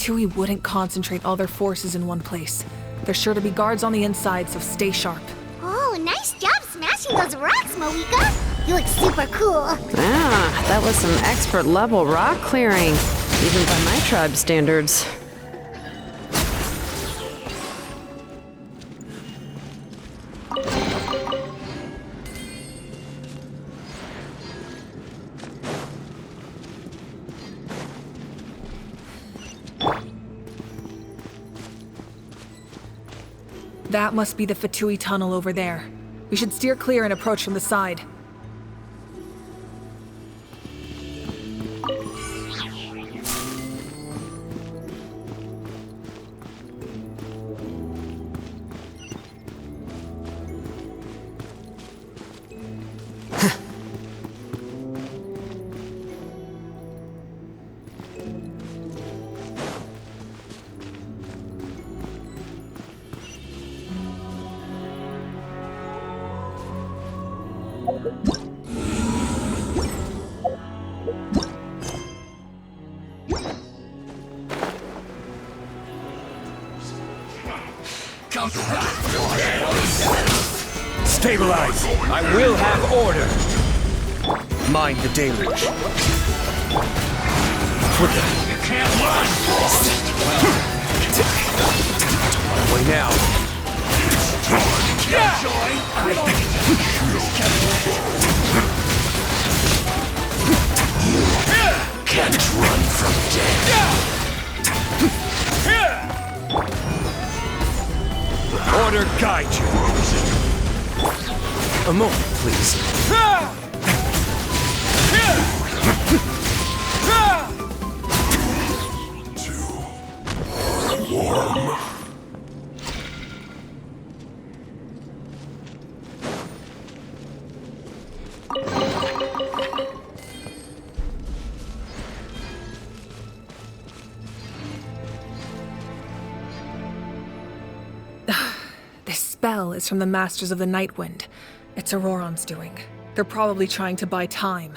Fatui wouldn't concentrate all their forces in one place. There's sure to be guards on the inside, so stay sharp. Oh, nice job smashing those rocks, Moika! You look super cool. Ah, that was some expert level rock clearing, even by my tribe standards. That must be the Fatui tunnel over there. We should steer clear and approach from the side. Stabilize! I will have order! Mind the deluge. What the? You can't run! Away now. Can't run from death. Order guide you. A moment, please. Too warm. This spell is from the Masters of the Night Wind. It's Auroron's doing. They're probably trying to buy time.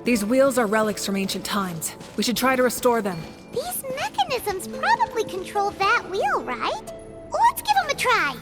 These wheels are relics from ancient times. We should try to restore them. These mechanisms probably control that wheel, right? Let's give them a try.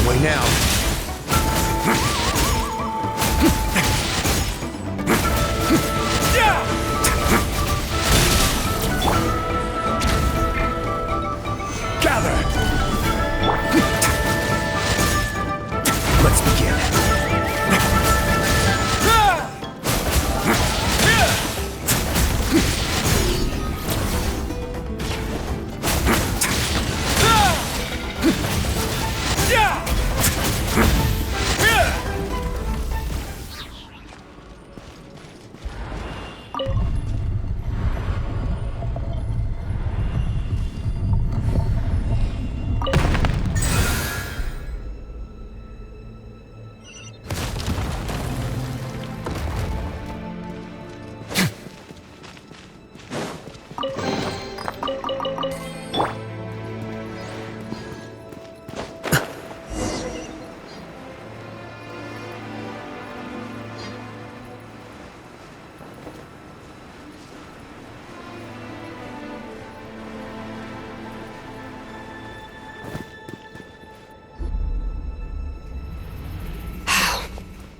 Away now. Let's begin.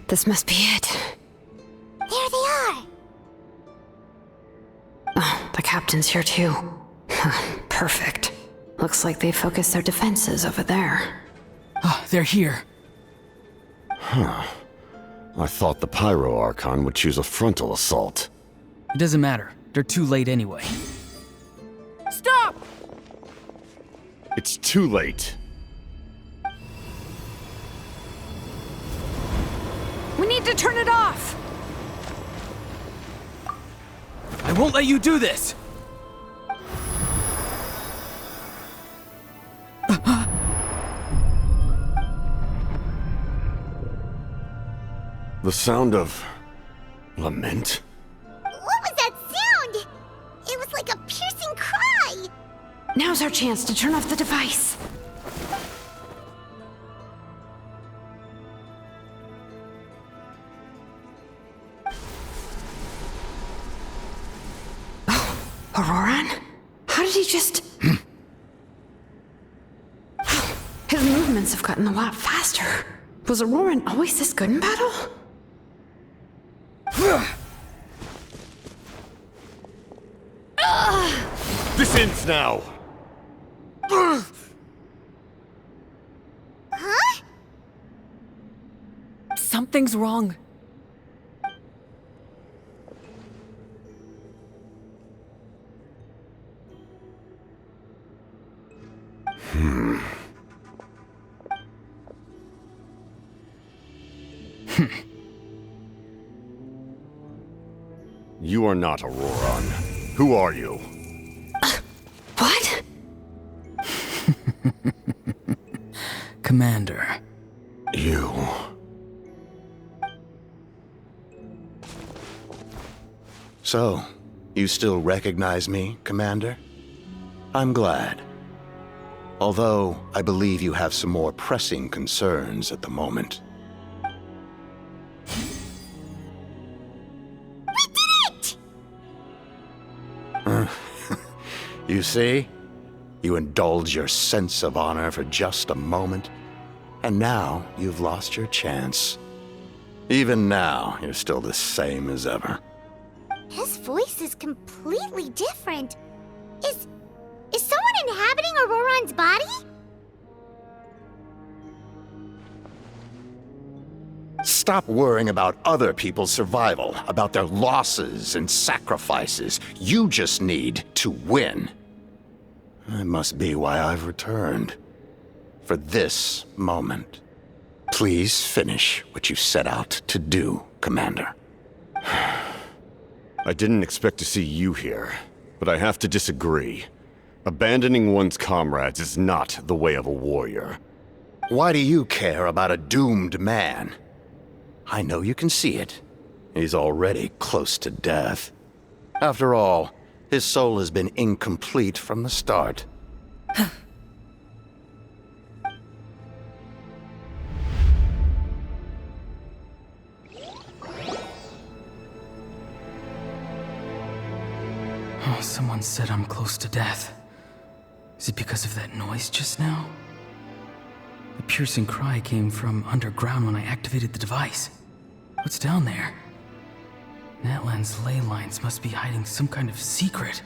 This must be it. There they are. Oh, the captain's here too. Perfect. Looks like they focused their defenses over there. Ah, they're here. I thought the Pyro Archon would choose a frontal assault. It doesn't matter. They're too late anyway. Stop! It's too late. We need to turn it off! I won't let you do this! The sound of lament? What was that sound? It was like a piercing cry. Now's our chance to turn off the device. Oh, Auroran? How did he just... His movements have gotten a lot faster. Was Auroran always this good in battle? This ends now! Huh? Something's wrong. You are not Auroran. Who are you? What? Commander. You. So, you still recognize me, Commander? I'm glad. Although, I believe you have some more pressing concerns at the moment. We did it! You see? You indulge your sense of honor for just a moment, and now you've lost your chance. Even now, you're still the same as ever. His voice is completely different. Is someone inhabiting Auroran's body? Stop worrying about other people's survival, about their losses and sacrifices. You just need to win. That must be why I've returned. For this moment. Please finish what you set out to do, Commander. I didn't expect to see you here, but I have to disagree. Abandoning one's comrades is not the way of a warrior. Why do you care about a doomed man? I know you can see it. He's already close to death. After all, his soul has been incomplete from the start. Oh, someone said I'm close to death. Is it because of that noise just now? The piercing cry came from underground when I activated the device. What's down there? Natlan's ley lines must be hiding some kind of secret.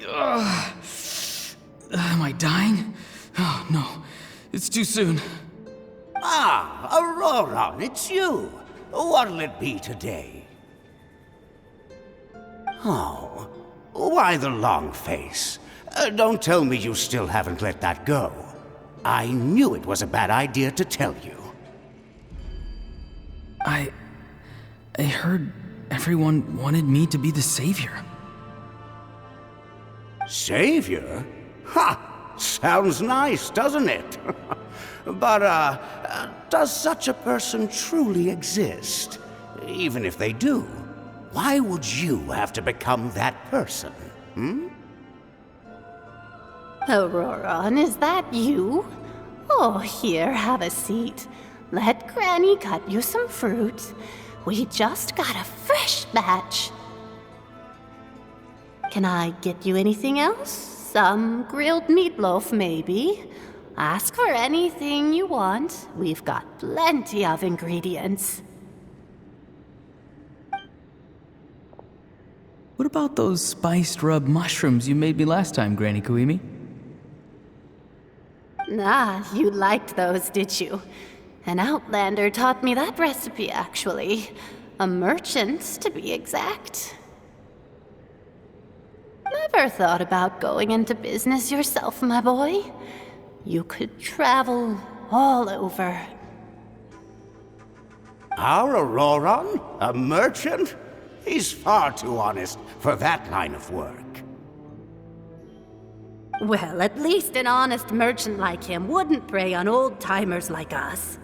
Am I dying? Oh, no. It's too soon. Ah, Aurora, it's you. What'll it be today? Oh, why the long face? Don't tell me you still haven't let that go. I knew it was a bad idea to tell you. I heard everyone wanted me to be the savior. Savior? Ha! Sounds nice, doesn't it? But, does such a person truly exist? Even if they do, why would you have to become that person? Auroron, is that you? Oh, here, have a seat. Let Granny cut you some fruit. We just got a fresh batch. Can I get you anything else? Some grilled meatloaf, maybe? Ask for anything you want. We've got plenty of ingredients. What about those spiced rub mushrooms you made me last time, Granny Kuimi? Ah, you liked those, did you? An outlander taught me that recipe, actually. A merchant, to be exact. Never thought about going into business yourself, my boy? You could travel all over. Our Auroron? A merchant? He's far too honest for that line of work. Well, at least an honest merchant like him wouldn't prey on old-timers like us.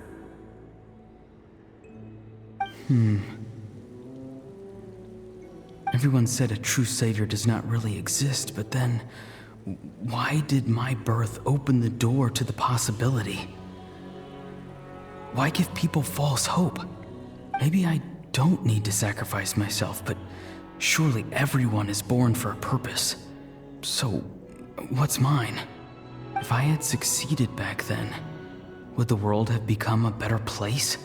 Everyone said a true savior does not really exist, but then why did my birth open the door to the possibility? Why give people false hope? Maybe I don't need to sacrifice myself, but surely everyone is born for a purpose. So, what's mine? If I had succeeded back then, would the world have become a better place?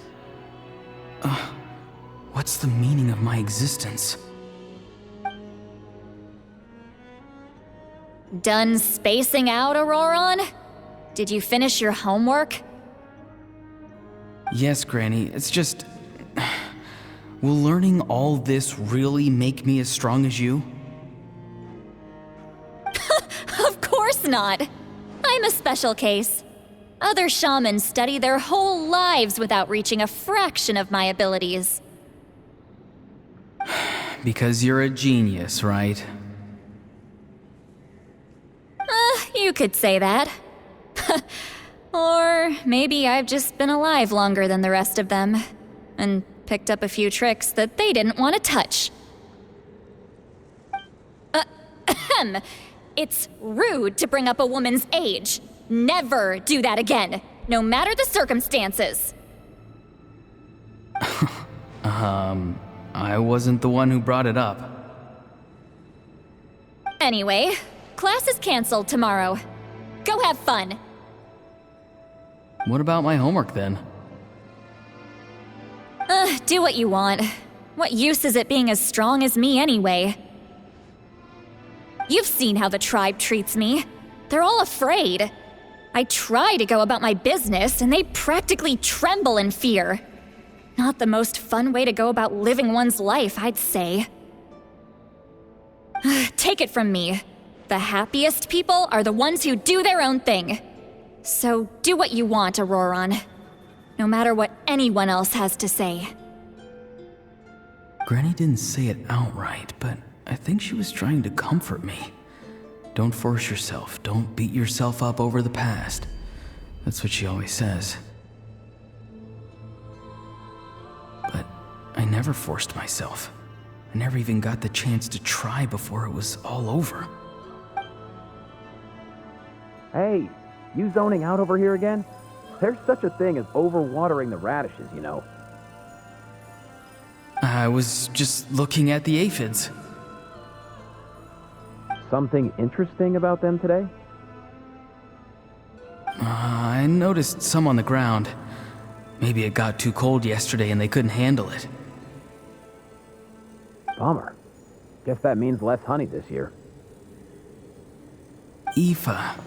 What's the meaning of my existence? Done spacing out, Auroron? Did you finish your homework? Yes, Granny, it's just... Will learning all this really make me as strong as you? Of course not. I'm a special case. Other shamans study their whole lives without reaching a fraction of my abilities. Because you're a genius, right? You could say that. Or maybe I've just been alive longer than the rest of them, and picked up a few tricks that they didn't want to touch. It's rude to bring up a woman's age. Never do that again, no matter the circumstances. I wasn't the one who brought it up. Anyway, class is canceled tomorrow. Go have fun. What about my homework then? Do what you want. What use is it being as strong as me anyway? You've seen how the tribe treats me. They're all afraid. I try to go about my business, and they practically tremble in fear. Not the most fun way to go about living one's life, I'd say. Take it from me. The happiest people are the ones who do their own thing. So do what you want, Auroron. No matter what anyone else has to say. Granny didn't say it outright, but I think she was trying to comfort me. Don't force yourself. Don't beat yourself up over the past. That's what she always says. But I never forced myself. I never even got the chance to try before it was all over. Hey, you zoning out over here again? There's such a thing as overwatering the radishes, you know. I was just looking at the aphids. Something interesting about them today? I noticed some on the ground. Maybe it got too cold yesterday and they couldn't handle it. Bummer. Guess that means less honey this year. Aoife,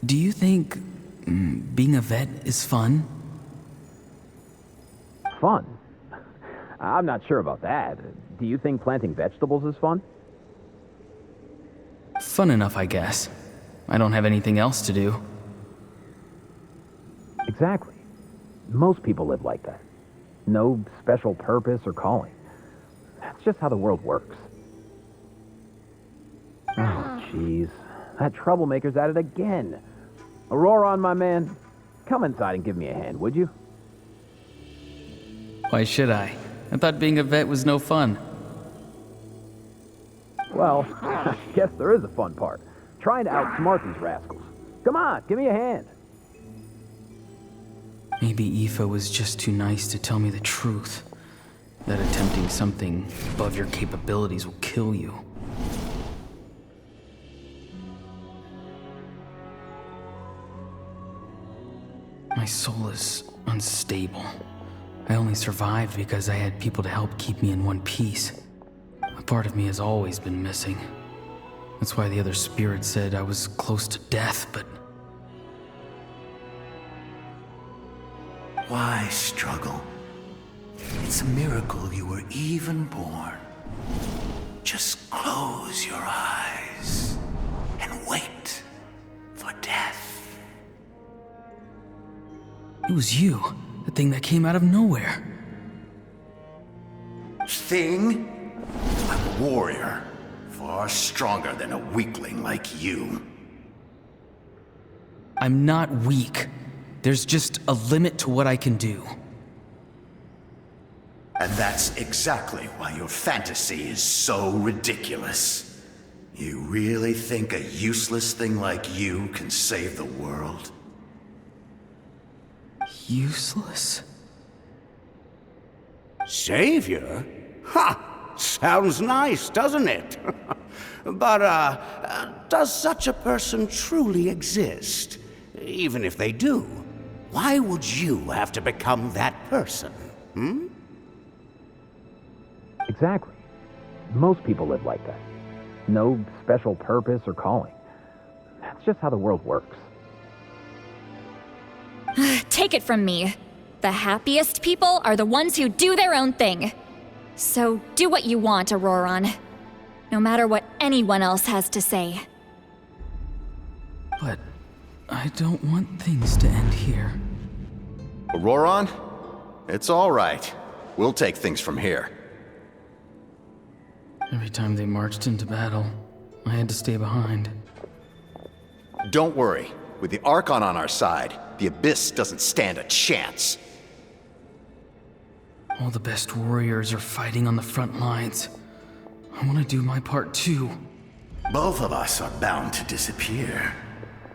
do you think being a vet is fun? Fun? I'm not sure about that. Do you think planting vegetables is fun? Fun enough, I guess. I don't have anything else to do. Exactly. Most people live like that. No special purpose or calling. That's just how the world works. Oh, jeez. That troublemaker's at it again. Auroron, my man, come inside and give me a hand, would you? Why should I? I thought being a vet was no fun. Well, I guess there is a fun part. Trying to outsmart these rascals. Come on, give me a hand. Maybe Aoife was just too nice to tell me the truth. That attempting something above your capabilities will kill you. My soul is unstable. I only survived because I had people to help keep me in one piece. A part of me has always been missing. That's why the other spirit said I was close to death, but... Why struggle? It's a miracle you were even born. Just close your eyes and wait for death. It was you, the thing that came out of nowhere. Thing? I'm a warrior, far stronger than a weakling like you. I'm not weak. There's just a limit to what I can do. And that's exactly why your fantasy is so ridiculous. You really think a useless thing like you can save the world? Useless? Savior? Ha! Sounds nice, doesn't it? But, does such a person truly exist? Even if they do, why would you have to become that person? Hmm? Exactly. Most people live like that. No special purpose or calling. That's just how the world works. Take it from me. The happiest people are the ones who do their own thing. So do what you want, Auroron. No matter what anyone else has to say. But I don't want things to end here. Auroron? It's all right. We'll take things from here. Every time they marched into battle, I had to stay behind. Don't worry. With the Archon on our side, the Abyss doesn't stand a chance. All the best warriors are fighting on the front lines. I want to do my part too. Both of us are bound to disappear.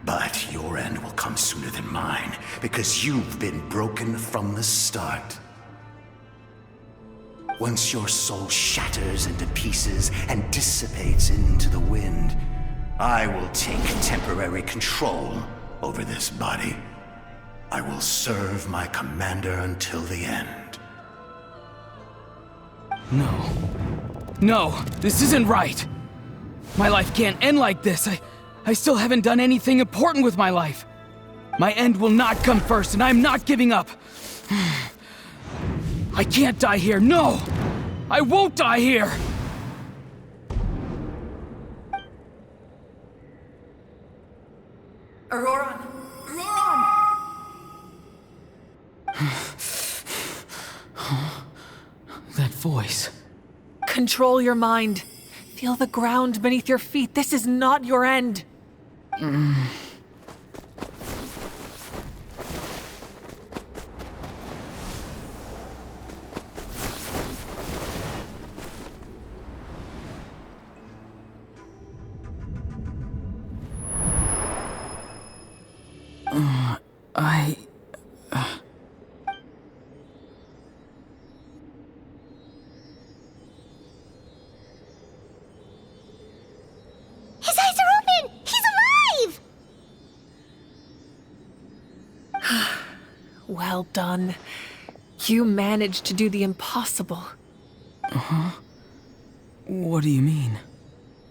But your end will come sooner than mine, because you've been broken from the start. Once your soul shatters into pieces and dissipates into the wind, I will take temporary control over this body. I will serve my commander until the end. No. No, this isn't right. My life can't end like this. I still haven't done anything important with my life. My end will not come first, and I'm not giving up. I can't die here, no! I won't die here! Auroron! Auroron! That voice. Control your mind. Feel the ground beneath your feet. This is not your end. His eyes are open! He's alive! Well done. You managed to do the impossible. What do you mean?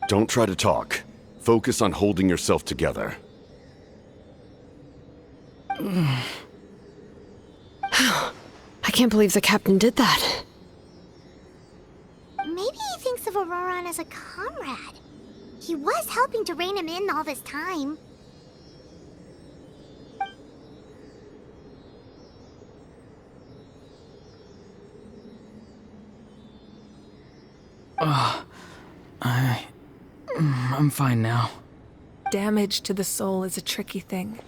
Don't try to talk. Focus on holding yourself together. I can't believe the captain did that. Maybe he thinks of Auroron as a comrade. He was helping to rein him in all this time. I'm fine now. Damage to the soul is a tricky thing.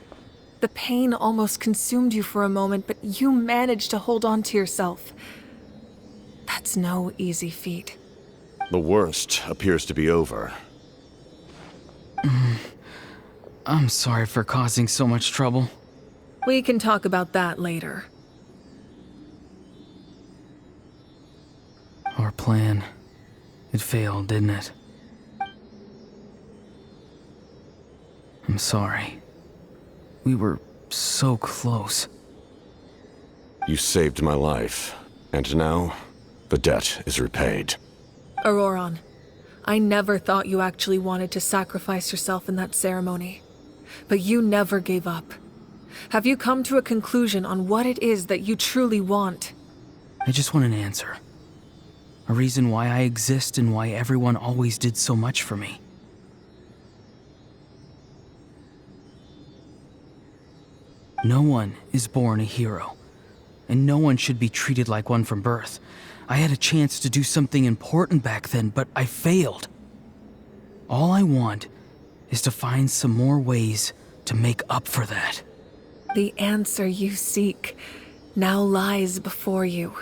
The pain almost consumed you for a moment, but you managed to hold on to yourself. That's no easy feat. The worst appears to be over. I'm sorry for causing so much trouble. We can talk about that later. Our plan. It failed, didn't it? I'm sorry. We were so close. You saved my life, and now the debt is repaid. Auroron, I never thought you actually wanted to sacrifice yourself in that ceremony. But you never gave up. Have you come to a conclusion on what it is that you truly want? I just want an answer. A reason why I exist and why everyone always did so much for me. No one is born a hero, and no one should be treated like one from birth. I had a chance to do something important back then, but I failed. All I want is to find some more ways to make up for that. The answer you seek now lies before you.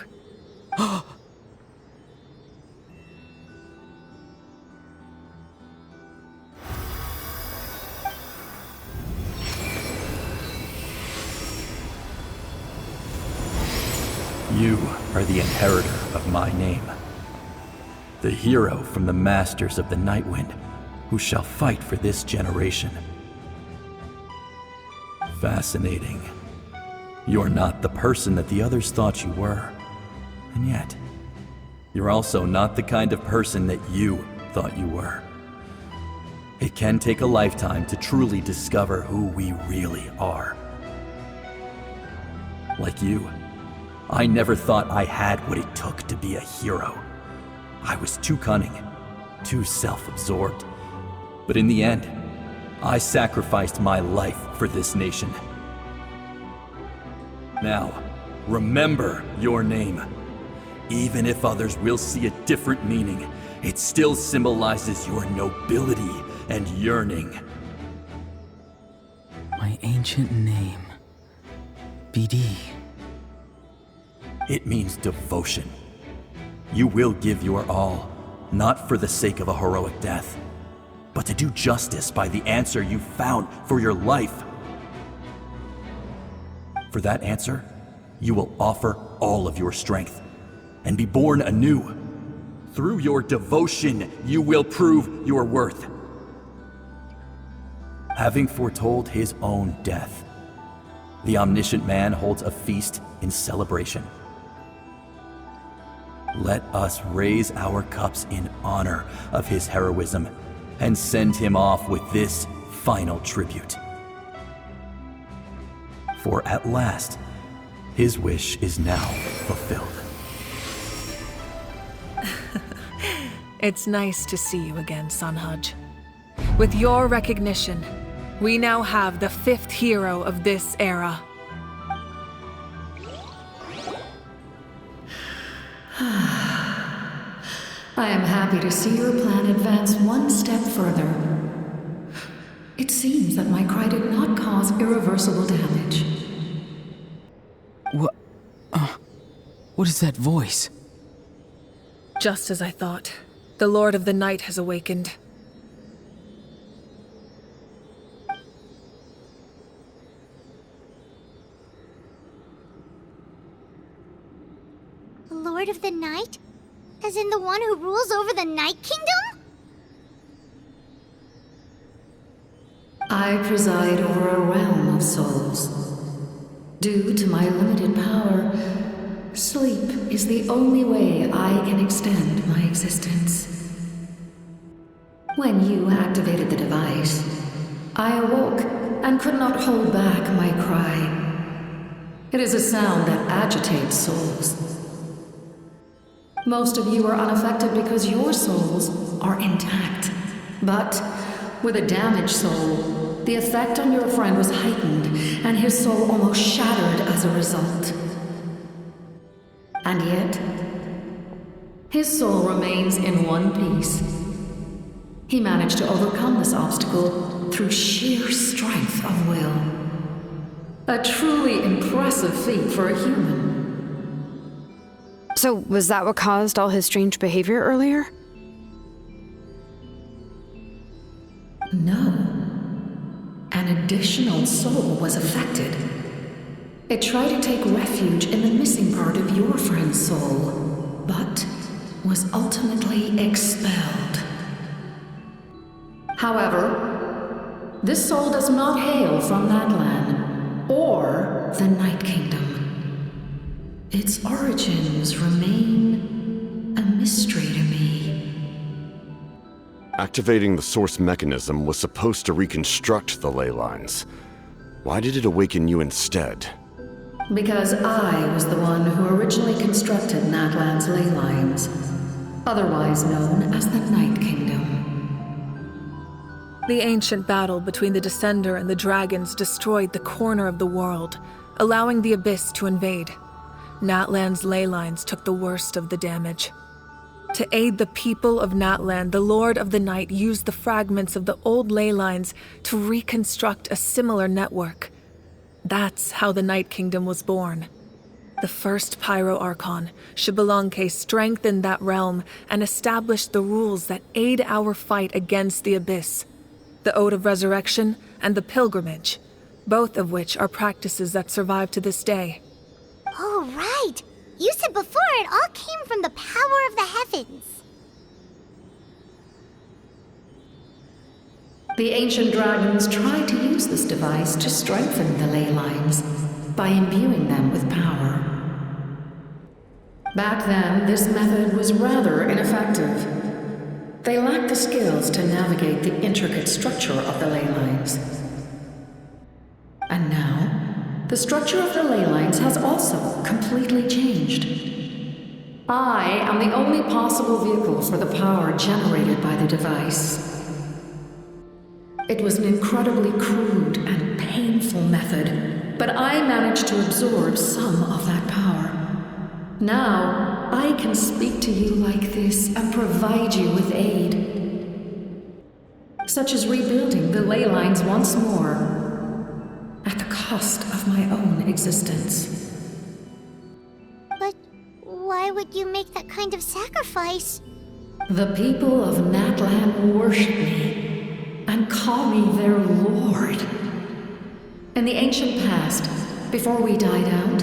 You are the inheritor of my name. The hero from the Masters of the Nightwind, who shall fight for this generation. Fascinating. You're not the person that the others thought you were. And yet, you're also not the kind of person that you thought you were. It can take a lifetime to truly discover who we really are. Like you, I never thought I had what it took to be a hero. I was too cunning, too self-absorbed. But in the end, I sacrificed my life for this nation. Now, remember your name. Even if others will see a different meaning, it still symbolizes your nobility and yearning. My ancient name. BD. It means devotion. You will give your all, not for the sake of a heroic death, but to do justice by the answer you found for your life. For that answer, you will offer all of your strength and be born anew. Through your devotion, you will prove your worth. Having foretold his own death, the omniscient man holds a feast in celebration. Let us raise our cups in honor of his heroism and send him off with this final tribute. For at last, his wish is now fulfilled. It's nice to see you again, Sunhudge. With your recognition, we now have the 5th hero of this era. I am happy to see your plan advance one step further. It seems that my cry did not cause irreversible damage. What is that voice? Just as I thought. The Lord of the Night has awakened. The Lord of the Night? As in the one who rules over the Night Kingdom? I preside over a realm of souls. Due to my limited power, sleep is the only way I can extend my existence. When you activated the device, I awoke and could not hold back my cry. It is a sound that agitates souls. Most of you are unaffected because your souls are intact. But with a damaged soul, the effect on your friend was heightened, and his soul almost shattered as a result. And yet, his soul remains in one piece. He managed to overcome this obstacle through sheer strength of will. A truly impressive feat for a human. So, was that what caused all his strange behavior earlier? No. An additional soul was affected. It tried to take refuge in the missing part of your friend's soul, but was ultimately expelled. However, this soul does not hail from Natlan or the Night Kingdom. Its origins remain a mystery to me. Activating the source mechanism was supposed to reconstruct the ley lines. Why did it awaken you instead? Because I was the one who originally constructed Natlan's ley lines, otherwise known as the Night Kingdom. The ancient battle between the Descender and the dragons destroyed the corner of the world, allowing the Abyss to invade. Natlan's ley lines took the worst of the damage. To aid the people of Natlan, the Lord of the Night used the fragments of the old ley lines to reconstruct a similar network. That's how the Night Kingdom was born. The first Pyro Archon, Xbalanque, strengthened that realm and established the rules that aid our fight against the Abyss. The Ode of Resurrection and the Pilgrimage, both of which are practices that survive to this day. Oh, right. You said before it all came from the power of the heavens. The ancient dragons tried to use this device to strengthen the ley lines by imbuing them with power. Back then, this method was rather ineffective. They lacked the skills to navigate the intricate structure of the ley lines. And now, the structure of the ley lines has also completely changed. I am the only possible vehicle for the power generated by the device. It was an incredibly crude and painful method, but I managed to absorb some of that power. Now, I can speak to you like this and provide you with aid, such as rebuilding the ley lines once more, at the cost of my own existence. But why would you make that kind of sacrifice? The people of Natlan worship me and call me their lord. In the ancient past, before we died out,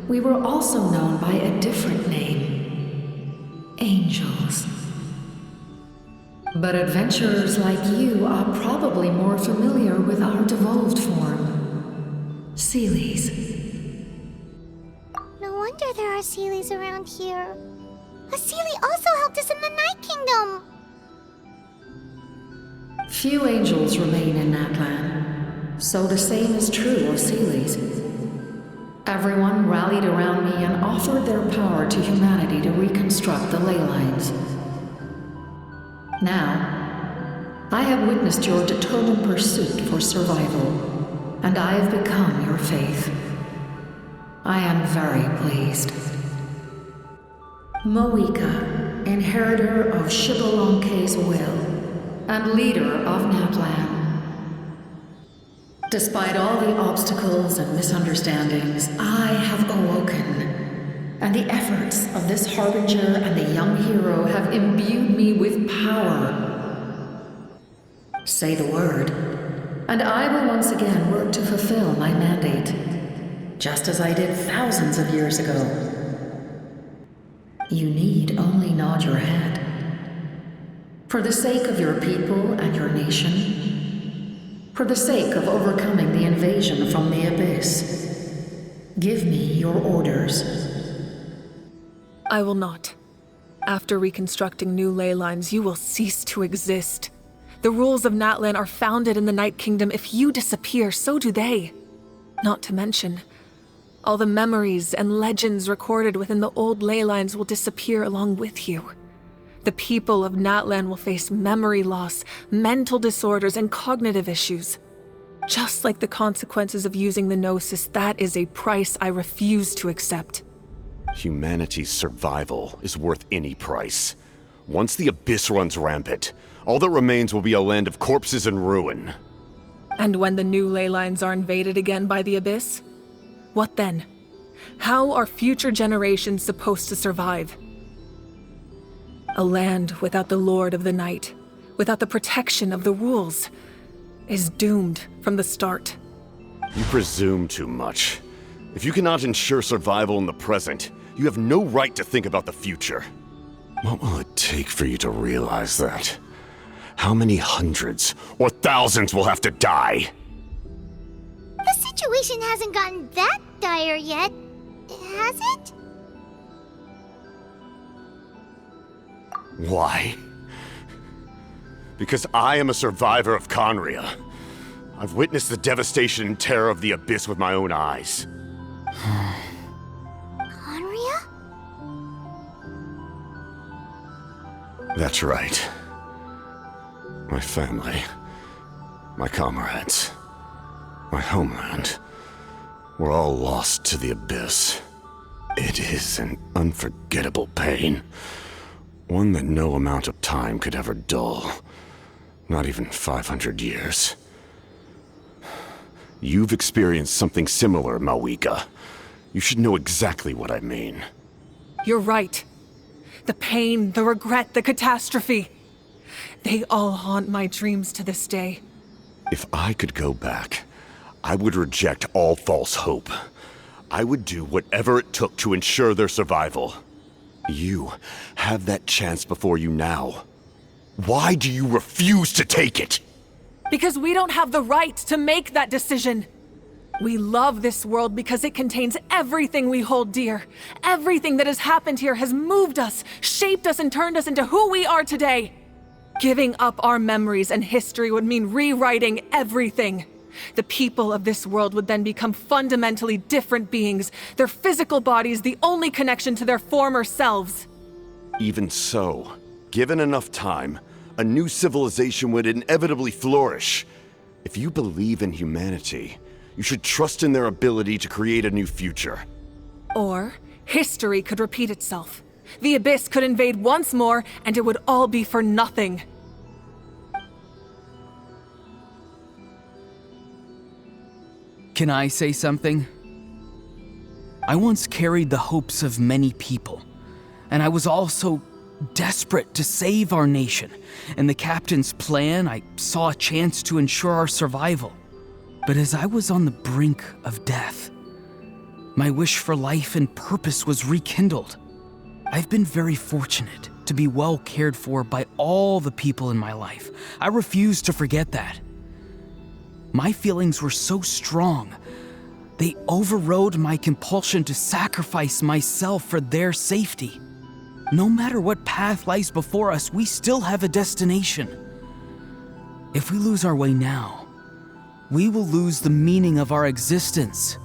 we were also known by a different name: angels. But adventurers like you are probably more familiar with our devolved form, Seelies. No wonder there are Seelies around here. A Seelie also helped us in the Night Kingdom. Few angels remain in Natlan, so the same is true of Seelies. Everyone rallied around me and offered their power to humanity to reconstruct the ley lines. Now, I have witnessed your determined pursuit for survival, and I have become your faith. I am very pleased. Moika, inheritor of Xbalanque's will, and leader of Natlan. Despite all the obstacles and misunderstandings, I have awoken, and the efforts of this harbinger and the young hero have imbued me with power. Say the word, and I will once again work to fulfill my mandate, just as I did thousands of years ago. You need only nod your head. For the sake of your people and your nation, for the sake of overcoming the invasion from the Abyss, give me your orders. I will not. After reconstructing new ley lines, you will cease to exist. The rules of Natlan are founded in the Night Kingdom. If you disappear, so do they. Not to mention, all the memories and legends recorded within the old ley lines will disappear along with you. The people of Natlan will face memory loss, mental disorders, and cognitive issues. Just like the consequences of using the Gnosis, that is a price I refuse to accept. Humanity's survival is worth any price. Once the Abyss runs rampant, all that remains will be a land of corpses and ruin. And when the new ley lines are invaded again by the Abyss? What then? How are future generations supposed to survive? A land without the Lord of the Night, without the protection of the rules, is doomed from the start. You presume too much. If you cannot ensure survival in the present, you have no right to think about the future. What will it take for you to realize that? How many hundreds or thousands will have to die? The situation hasn't gotten that dire yet, has it? Why? Because I am a survivor of Conria. I've witnessed the devastation and terror of the Abyss with my own eyes. Conria? That's right. My family, my comrades, my homeland, were all lost to the Abyss. It is an unforgettable pain. One that no amount of time could ever dull. Not even 500 years. You've experienced something similar, Mawika. You should know exactly what I mean. You're right. The pain, the regret, the catastrophe. They all haunt my dreams to this day. If I could go back, I would reject all false hope. I would do whatever it took to ensure their survival. You have that chance before you now. Why do you refuse to take it? Because we don't have the right to make that decision. We love this world because it contains everything we hold dear. Everything that has happened here has moved us, shaped us, and turned us into who we are today. Giving up our memories and history would mean rewriting everything. The people of this world would then become fundamentally different beings, their physical bodies the only connection to their former selves. Even so, given enough time, a new civilization would inevitably flourish. If you believe in humanity, you should trust in their ability to create a new future. Or, history could repeat itself. The Abyss could invade once more, and it would all be for nothing. Can I say something? I once carried the hopes of many people, and I was also desperate to save our nation. In the captain's plan, I saw a chance to ensure our survival. But as I was on the brink of death, my wish for life and purpose was rekindled. I've been very fortunate to be well cared for by all the people in my life. I refuse to forget that. My feelings were so strong, they overrode my compulsion to sacrifice myself for their safety. No matter what path lies before us, we still have a destination. If we lose our way now, we will lose the meaning of our existence.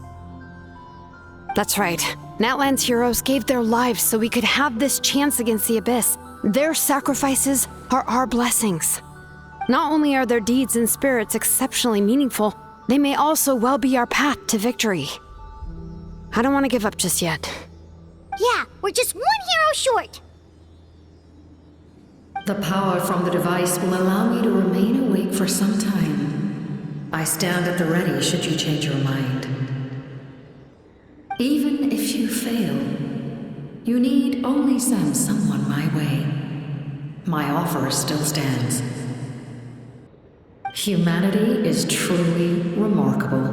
That's right. Natlan's heroes gave their lives so we could have this chance against the Abyss. Their sacrifices are our blessings. Not only are their deeds and spirits exceptionally meaningful, they may also well be our path to victory. I don't want to give up just yet. Yeah, we're just one hero short. The power from the device will allow me to remain awake for some time. I stand at the ready should you change your mind. Even if you fail, you need only send someone my way. My offer still stands. Humanity is truly remarkable.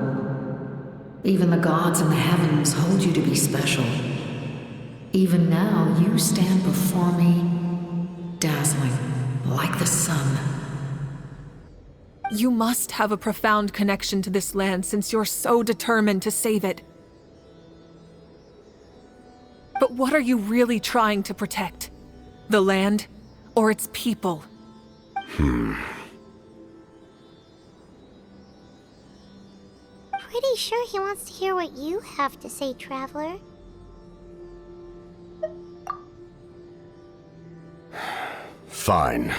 Even the gods in the heavens hold you to be special. Even now, you stand before me, dazzling like the sun. You must have a profound connection to this land since you're so determined to save it. But what are you really trying to protect? The land or its people? pretty sure he wants to hear what you have to say, Traveler. Fine.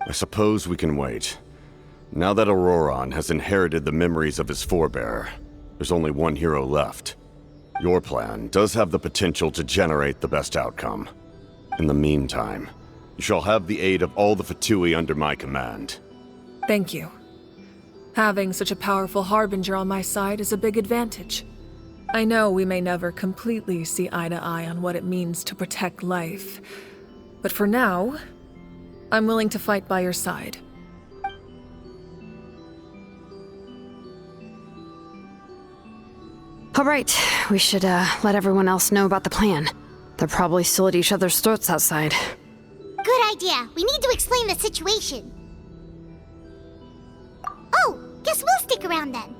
I suppose we can wait. Now that Auroron has inherited the memories of his forebear, there's only one hero left. Your plan does have the potential to generate the best outcome. In the meantime, you shall have the aid of all the Fatui under my command. Thank you. Having such a powerful harbinger on my side is a big advantage. I know we may never completely see eye to eye on what it means to protect life, but for now, I'm willing to fight by your side. All right, we should let everyone else know about the plan. They're probably still at each other's throats outside. Good idea. We need to explain the situation. Oh, guess we'll stick around then.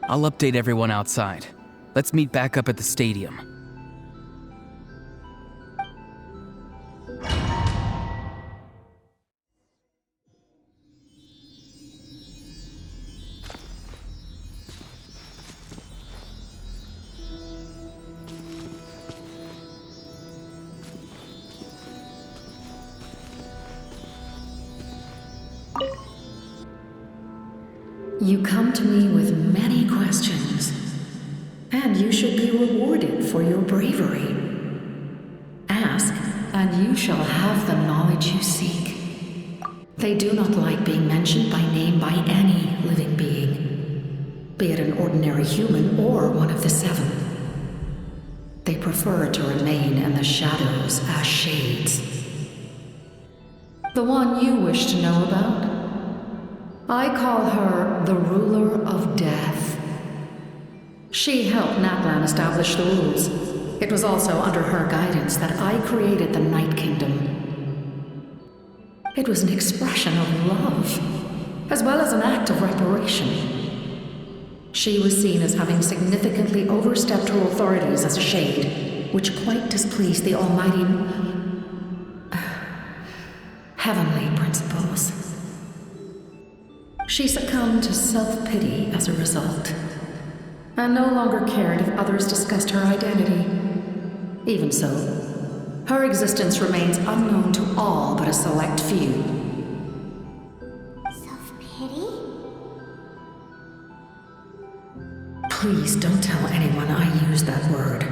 I'll update everyone outside. Let's meet back up at the stadium. You come to me with many questions, and you should be rewarded for your bravery. Ask, and you shall have the knowledge you seek. They do not like being mentioned by name by any living being, be it an ordinary human or one of the seven. They prefer to remain in the shadows as shades. The one you wish to know about? I call her the Ruler of Death. She helped Natlan establish the rules. It was also under her guidance that I created the Night Kingdom. It was an expression of love, as well as an act of reparation. She was seen as having significantly overstepped her authorities as a shade, which quite displeased the almighty heavenly principles. She succumbed to self-pity as a result, and no longer cared if others discussed her identity. Even so, her existence remains unknown to all but a select few. Self-pity? Please don't tell anyone I use that word.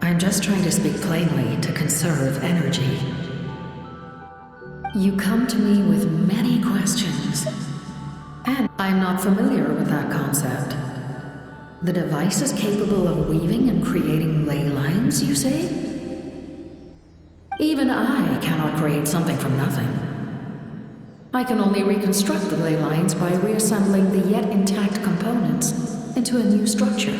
I'm just trying to speak plainly to conserve energy. You come to me with many questions, and I'm not familiar with that concept. The device is capable of weaving and creating ley lines, you say? Even I cannot create something from nothing. I can only reconstruct the ley lines by reassembling the yet intact components into a new structure.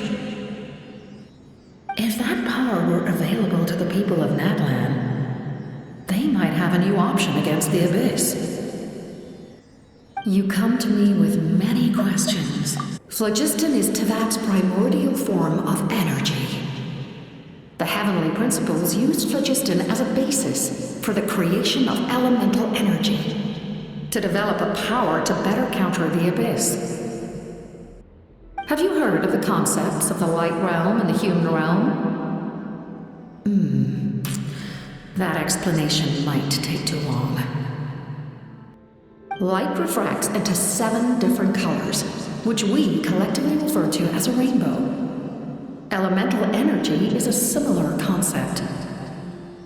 If that power were available to the people of Natlan, they might have a new option against the Abyss. You come to me with many questions. Phlogiston is Teyvat's primordial form of energy. The heavenly principles used phlogiston as a basis for the creation of elemental energy, to develop a power to better counter the Abyss. Have you heard of the concepts of the light realm and the human realm? That explanation might take too long. Light refracts into 7 different colors, which we collectively refer to as a rainbow. Elemental energy is a similar concept.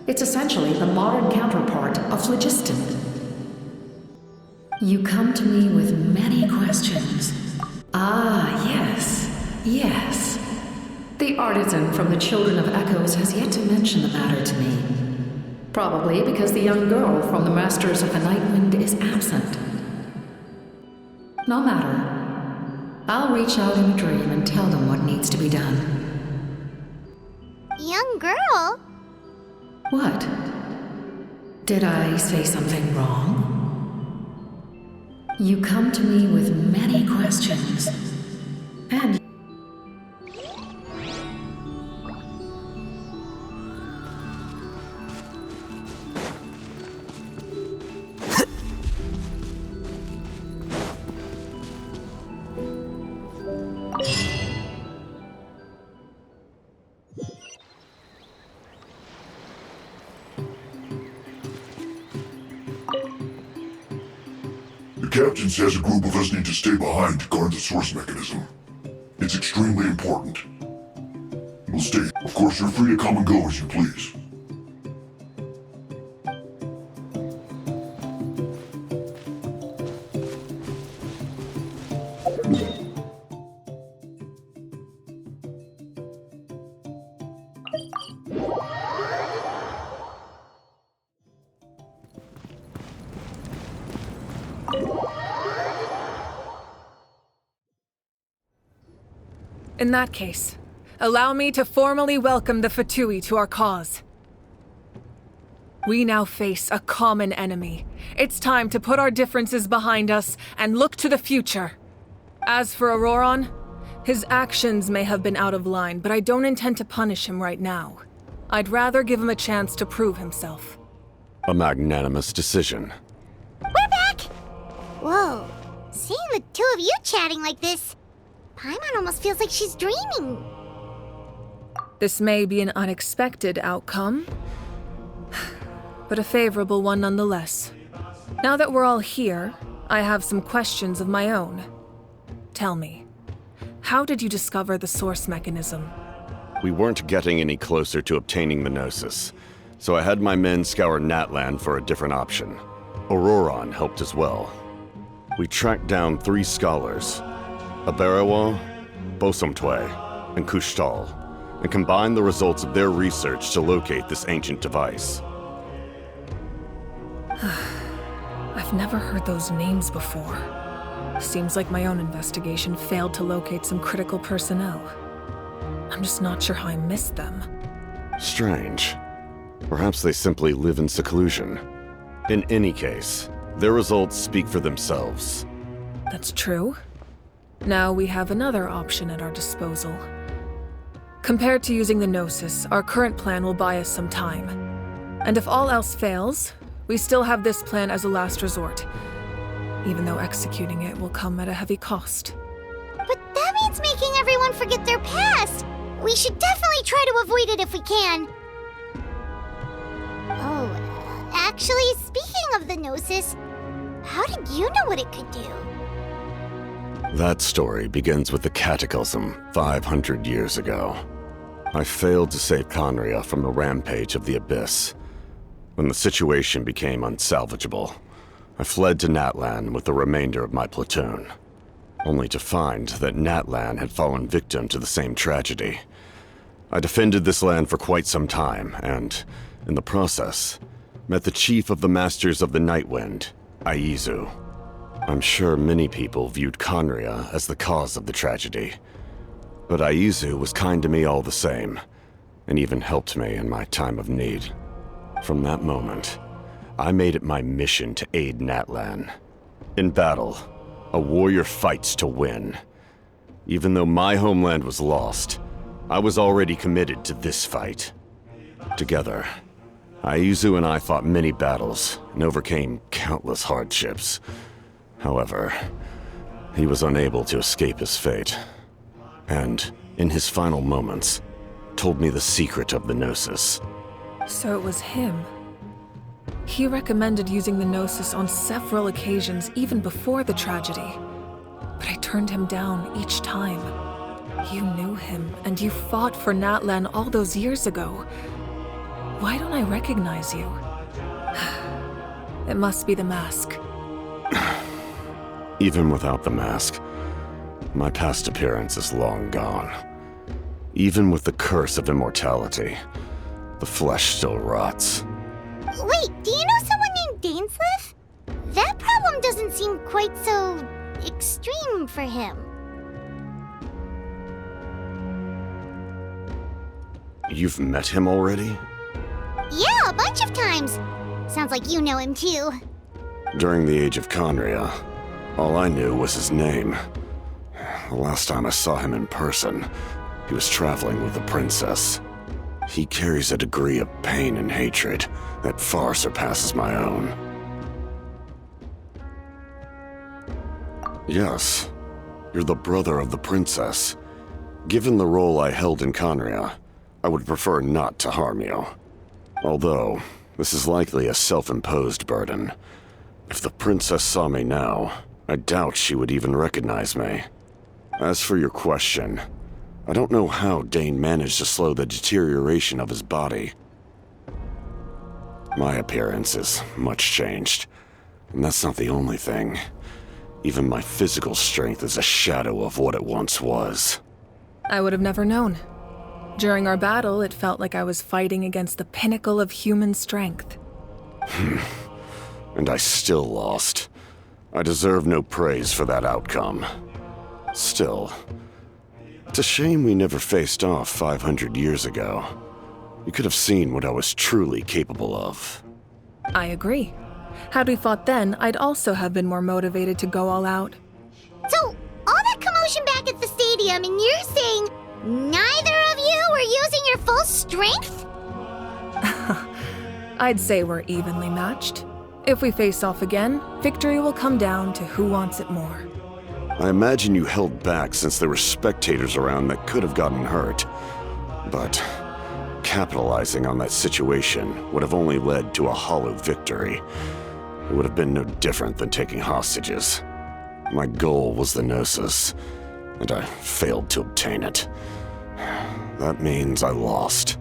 It's essentially the modern counterpart of phlogiston. You come to me with many questions. Ah, yes. The artisan from the Children of Echoes has yet to mention the matter to me. Probably because the young girl from the Masters of the Nightwind is absent. No matter. I'll reach out in a dream and tell them what needs to be done. Young girl? What? Did I say something wrong? You come to me with many questions, and Captain says a group of us need to stay behind to guard the source mechanism. It's extremely important. We'll stay. Of course, you're free to come and go as you please. In that case, allow me to formally welcome the Fatui to our cause. We now face a common enemy. It's time to put our differences behind us and look to the future. As for Auroron, his actions may have been out of line, but I don't intend to punish him right now. I'd rather give him a chance to prove himself. A magnanimous decision. We're back! Whoa, seeing the two of you chatting like this, Paimon almost feels like she's dreaming. This may be an unexpected outcome, but a favorable one nonetheless. Now that we're all here, I have some questions of my own. Tell me, how did you discover the source mechanism? We weren't getting any closer to obtaining the Gnosis, so I had my men scour Natlan for a different option. Auroron helped as well. We tracked down 3 scholars, Aberawa, Bosomtwe, and Kushtal, and combined the results of their research to locate this ancient device. I've never heard those names before. Seems like my own investigation failed to locate some critical personnel. I'm just not sure how I missed them. Strange. Perhaps they simply live in seclusion. In any case, their results speak for themselves. That's true. Now we have another option at our disposal. Compared to using the Gnosis, our current plan will buy us some time. And if all else fails, we still have this plan as a last resort, even though executing it will come at a heavy cost. But that means making everyone forget their past! We should definitely try to avoid it if we can. Oh, actually, speaking of the Gnosis, how did you know what it could do? That story begins with the Cataclysm 500 years ago. I failed to save Conria from the rampage of the Abyss. When the situation became unsalvageable, I fled to Natlan with the remainder of my platoon, only to find that Natlan had fallen victim to the same tragedy. I defended this land for quite some time, and, in the process, met the chief of the Masters of the Nightwind, Aizu. I'm sure many people viewed Conria as the cause of the tragedy, but Aizu was kind to me all the same, and even helped me in my time of need. From that moment, I made it my mission to aid Natlan. In battle, a warrior fights to win. Even though my homeland was lost, I was already committed to this fight. Together, Aizu and I fought many battles and overcame countless hardships. However, he was unable to escape his fate, and, in his final moments, told me the secret of the Gnosis. So it was him. He recommended using the Gnosis on several occasions, even before the tragedy. But I turned him down each time. You knew him, and you fought for Natlan all those years ago. Why don't I recognize you? It must be the mask. Even without the mask, my past appearance is long gone. Even with the curse of immortality, the flesh still rots. Wait, do you know someone named Dainsleif? That problem doesn't seem quite so extreme for him. You've met him already? Yeah, a bunch of times. Sounds like you know him too. During the age of Conria, all I knew was his name. The last time I saw him in person, he was traveling with the princess. He carries a degree of pain and hatred that far surpasses my own. Yes, you're the brother of the princess. Given the role I held in Conria, I would prefer not to harm you. Although, this is likely a self-imposed burden. If the princess saw me now, I doubt she would even recognize me. As for your question, I don't know how Dane managed to slow the deterioration of his body. My appearance is much changed, and that's not the only thing. Even my physical strength is a shadow of what it once was. I would have never known. During our battle, it felt like I was fighting against the pinnacle of human strength. And I still lost. I deserve no praise for that outcome. Still, it's a shame we never faced off 500 years ago. You could have seen what I was truly capable of. I agree. Had we fought then, I'd also have been more motivated to go all out. So, all that commotion back at the stadium, and you're saying neither of you were using your full strength? I'd say we're evenly matched. If we face off again, victory will come down to who wants it more. I imagine you held back since there were spectators around that could have gotten hurt. But capitalizing on that situation would have only led to a hollow victory. It would have been no different than taking hostages. My goal was the Gnosis, and I failed to obtain it. That means I lost,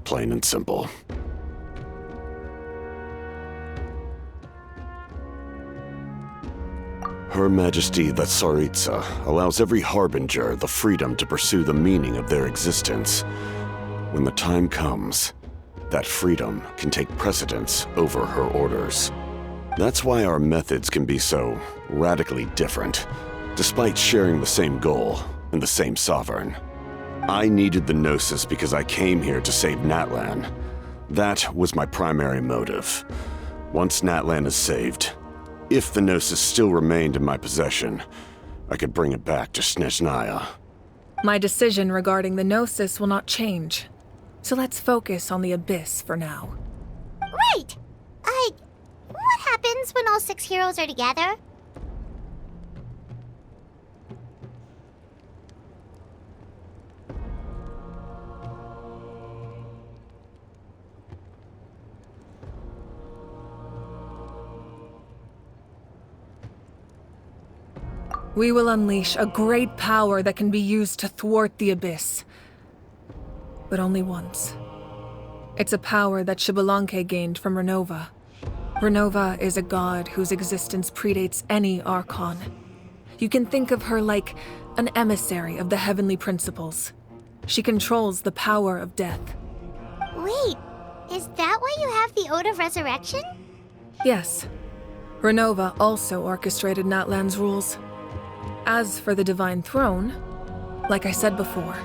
plain and simple. Her Majesty the Tsaritsa allows every Harbinger the freedom to pursue the meaning of their existence. When the time comes, that freedom can take precedence over her orders. That's why our methods can be so radically different, despite sharing the same goal and the same sovereign. I needed the Gnosis because I came here to save Natlan. That was my primary motive. Once Natlan is saved, if the Gnosis still remained in my possession, I could bring it back to Snezhnaya. My decision regarding the Gnosis will not change. So let's focus on the Abyss for now. Right! What happens when all 6 heroes are together? We will unleash a great power that can be used to thwart the Abyss. But only once. It's a power that Xbalanque gained from Renova. Renova is a god whose existence predates any Archon. You can think of her like an emissary of the heavenly principles. She controls the power of death. Wait, is that why you have the Ode of Resurrection? Yes. Renova also orchestrated Natlan's rules. As for the Divine Throne, like I said before,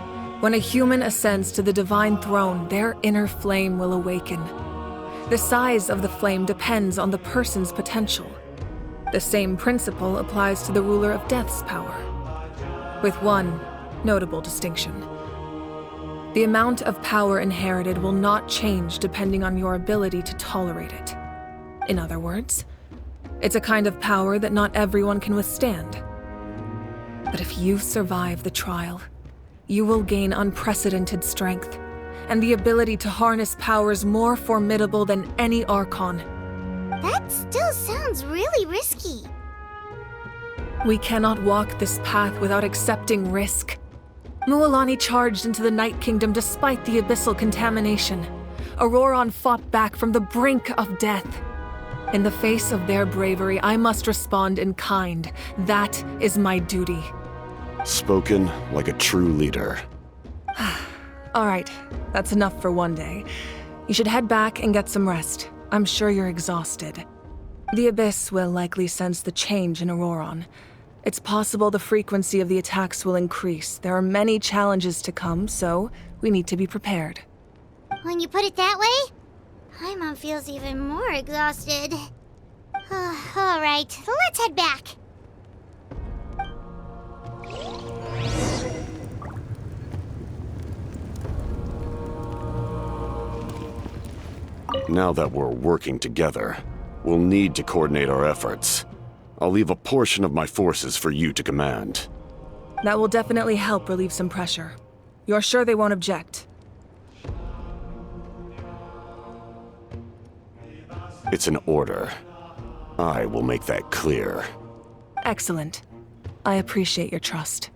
when a human ascends to the Divine Throne, their inner flame will awaken. The size of the flame depends on the person's potential. The same principle applies to the ruler of Death's power, with one notable distinction. The amount of power inherited will not change depending on your ability to tolerate it. In other words, it's a kind of power that not everyone can withstand. But if you survive the trial, you will gain unprecedented strength, and the ability to harness powers more formidable than any Archon. That still sounds really risky. We cannot walk this path without accepting risk. Mualani charged into the Night Kingdom despite the abyssal contamination. Auroron fought back from the brink of death. In the face of their bravery, I must respond in kind. That is my duty. Spoken like a true leader. All right, that's enough for one day. You should head back and get some rest. I'm sure you're exhausted. The Abyss will likely sense the change in Auroron. It's possible the frequency of the attacks will increase. There are many challenges to come, so we need to be prepared. When you put it that way, Paimon feels even more exhausted. All right, let's head back. Now that we're working together, we'll need to coordinate our efforts. I'll leave a portion of my forces for you to command. That will definitely help relieve some pressure. You're sure they won't object? It's an order. I will make that clear. Excellent. I appreciate your trust.